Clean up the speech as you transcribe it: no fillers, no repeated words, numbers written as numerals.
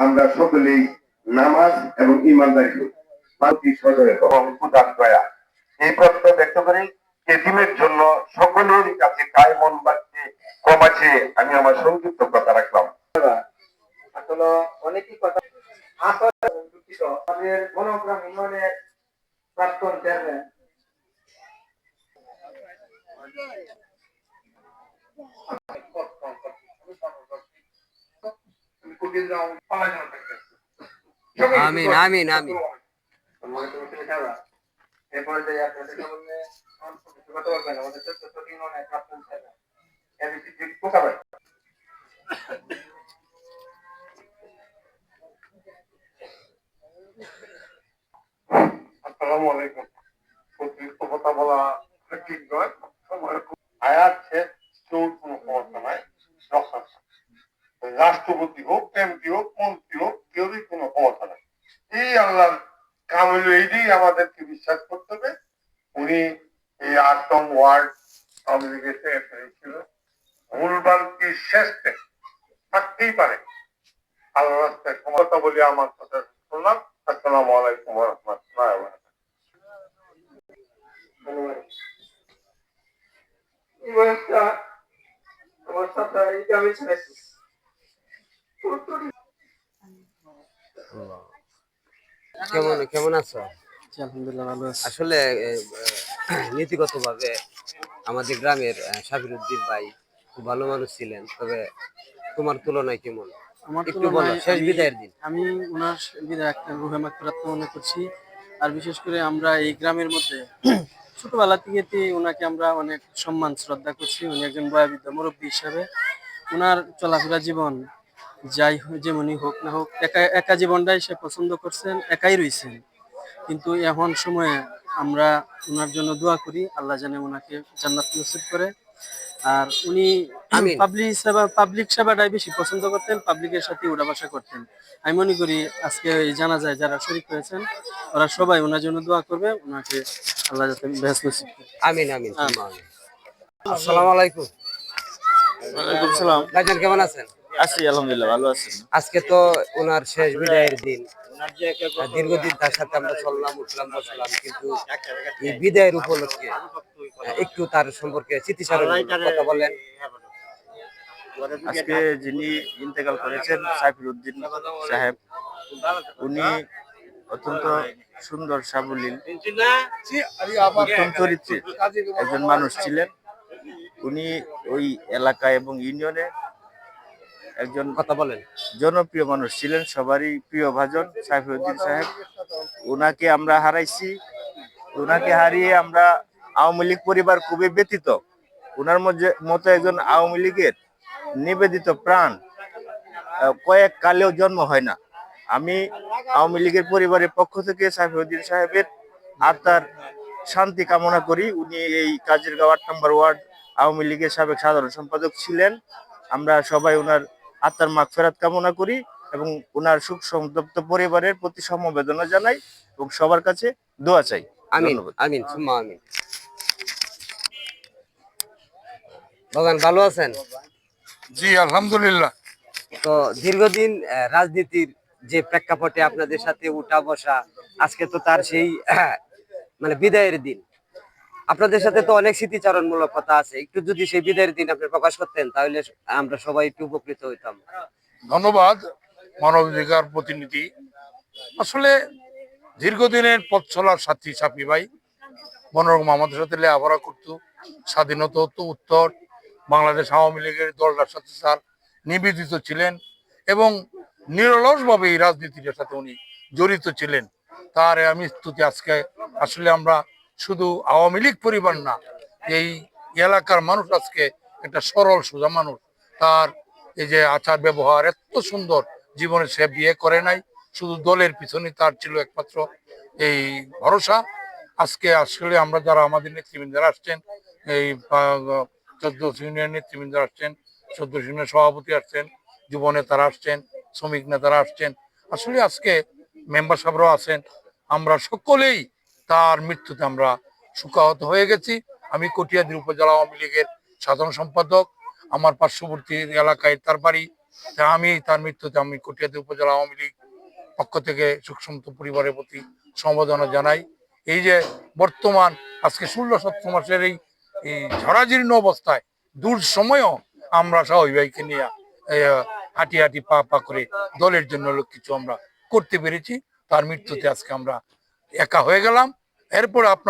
আমরা সকলেই নামাজ এবং ইমানদারি এই প্রত্যয় ব্যক্ত করে এদিনের জন্য সকলের কাছে কায় মন বাড়ছে কম আছে আমি আমার সংক্ষিপ্ত কথা রাখলাম। আসলে অনেকই কথা দুঃখিত আমাদের গণগ্রাম ইউনিয়নের প্রাক্তন চেয়ারম্যান আমিন আমিন আমিন। এরপরে যে আপনাদের সামনে কথা বলবেন আমাদের ছোট্ট ইউনিয়নের প্রাক্তন চেয়ারম্যান এবিসি পোকা ভাই। আসসালামু আলাইকুম। অতিরিক্ত কথা বলা ঠিক নয়, আয়াত শেষ কেউ কোনো সমস্যা নাই। রাষ্ট্রপতি হোক, এমপি হোক, মন্ত্রী হোক, কেউই কোনো ক্ষমতা নাই। এই আল্লাহর কাম হইল এইটাই আমাদেরকে বিশ্বাস করতে হবে। উনি এই ৮ম ওয়ার্ড আওয়ামী লীগের সেক্রেটারি ছিল। ভুলভাল কি শেষ থাকতেই পারে, আল্লাহ রাস্তায় ক্ষমতা বলে আমার কথা শুনলাম। আসসালামু আলাইকুম ওয়া রাহমাতুল্লাহি ওয়া বারাকাতুহু। কেমন কেমন আছো? আলহামদুলিল্লাহ ভালো আছি। আসলে নীতিগতভাবে আমাদের গ্রামের সাবির উদ্দিন ভাই খুব ভালো মানুষ ছিলেন, তবে তোমার তুলনায় কেমন আমার একটু বলো। শেষ বিদায়ের দিন আমি ওনার বিদায় একটা রুহে মাগফিরাত কামনা করছি। আর বিশেষ করে আমরা এই গ্রামের মধ্যে ছোটবেলা থেকে ওনাকে আমরা অনেক সম্মান শ্রদ্ধা করছি। উনি একজন বয়োবৃদ্ধ মুরব্বী হিসাবে ওনার চলাফেরা জীবন যাই যেমনই হোক না হোক, একা একা জীবনটাই সে পছন্দ করছেন, একাই রয়েছেন। কিন্তু এখন সময়ে আমরা ওনার জন্য দোয়া করি, আল্লাহ জানে ওনাকে জান্নাত নসিব করে। আর উনি পাবলিক সেবাটাই বেশি পছন্দ করতেন, পাবলিকের সাথে উঠা বসা করতেন। আমি মনে করি আজকে এই জানাজায় যারা শরীক হয়েছেন ওরা সবাই ওনার জন্য দোয়া করবে, ওনাকে আল্লাহ যাতে বেহেশত নসিব করে। আমিন আমিন আমিন। আসসালামু আলাইকুম। ওয়ালাইকুম সালাম। ভাইজান কেমন আছেন? আছি আলহামদুলিল্লাহ ভালো আছি। আজকে তো ওনার শেষ বিদায়ের দিন। দীর্ঘদিন তার সাথে আমরা চললাম, উঠলাম, বসলাম, কিন্তু এই বিদায়ের উপলক্ষে একটু তার সম্পর্কে স্মৃতিচারণ কথা বলেন। আজকে যিনি ইন্তেকাল করেছেন সাইফুল উদ্দিন সাহেব, উনি অত্যন্ত সুন্দর সাবলীল উত্তম চরিত্রের একজন মানুষ ছিলেন। উনি ওই এলাকা এবং ইউনিয়নে একজন কথা বলেন জনপ্রিয় মানুষ ছিলেন, সবারই প্রিয় ভাজন সাইফুল উদ্দিন সাহেব। ওনাকে আমরা হারাইছি। ওনাকে হারিয়ে আমরা আওয়ামী লীগ পরিবার খুবই ব্যথিত। ওনার মতো একজন আওয়ামী লীগের নিবেদিত প্রাণ কয়েক কালেও জন্ম হয় না। আমি আওয়ামী লীগের পরিবারের পক্ষ থেকে সাইফুল উদ্দিন সাহেবের আত্মার শান্তি কামনা করি। উনি এই কাজিরগাঁও ৮ নম্বর ওয়ার্ড আওয়ামী লীগের সাবেক সাধারণ সম্পাদক ছিলেন। আমরা সবাই ওনার আত্মার মাগফিরাত কামনা করি এবং ওনার সুখ সন্তপ্ত পরিবারের প্রতি সমবেদনা জানাই এবং সবার কাছে দোয়া চাই। আমিন আমিন সুম্মা আমিন। বাগান ভালো আছেন? জি আলহামদুলিল্লাহ। তো দীর্ঘদিন রাজনীতির যে প্রেক্ষাপটে আপনাদের সাথে উঠা বসা, আজকে তো তার সেই মানে বিদায়ের দিন। আপনাদের সাথে তো অনেক স্মৃতিচারণমূলক কথা আছে, একটু যদি সেই বিদায়ের দিন আপনি প্রকাশ করতেন তাহলে আমরা সবাই একটু উপকৃত হইতাম। ধন্যবাদ মানবাধিকার প্রতিনিধি। আসলে দীর্ঘদিনের পথ চলার সাথী সাপি ভাই মনোরম আমাদের সাথে লেখাপড়া করতো, স্বাধীনতা হতো উত্তর বাংলাদেশ আওয়ামী লীগের দলটার সাথে স্যার নিবেদিত ছিলেন এবং নিরলসভাবে এই রাজনীতির সাথে উনি জড়িত ছিলেন। তার আমি স্তুতি আজকে আসলে আমরা শুধু আওয়ামী লীগ পরিবার না, এই এলাকার মানুষ আজকে একটা সরল সোজা মানুষ। তার এই যে আচার ব্যবহার এত সুন্দর, জীবনে সে বিয়ে করে নাই, শুধু দলের পিছনে তার ছিল একমাত্র এই ভরসা। আজকে আসলে আমরা যারা আমাদের নেতৃবৃন্দরা আসছেন, এই 14 ইউনিয়ন নেতৃবৃন্দরা আসছেন, 14 ইউনিয়নের সভাপতি আসছেন, যুব নেতারা আসছেন, শ্রমিক নেতারা আসছেন, আসলে আজকে মেম্বার সাহেবরাও আছেন। আমরা সকলেই তার মৃত্যুতে আমরা শোকাহত হয়ে গেছি। আমি কটিয়াদী উপজেলা আওয়ামী লীগের সাধারণ সম্পাদক। আমার পার্শ্ববর্তী এলাকায় তার বাড়ি, তা আমি তার মৃত্যুতে আমি কটিয়াদী উপজেলা আওয়ামী লীগ পক্ষ থেকে সুখসন্ত পরিবারের প্রতি সমবেদনা জানাই। এই যে বর্তমান আজকে 16-17 মাসের এই ঝরাজীর্ণ অবস্থায় দূর সময়ও আমরা শাওই ভাইকে নিয়ে হাঁটি হাঁটি পা পা করে দলের জন্য কিছু আমরা করতে পেরেছি। তার মৃত্যুতে আজকে আমরা একা হয়ে গেলাম। এরপর আপনার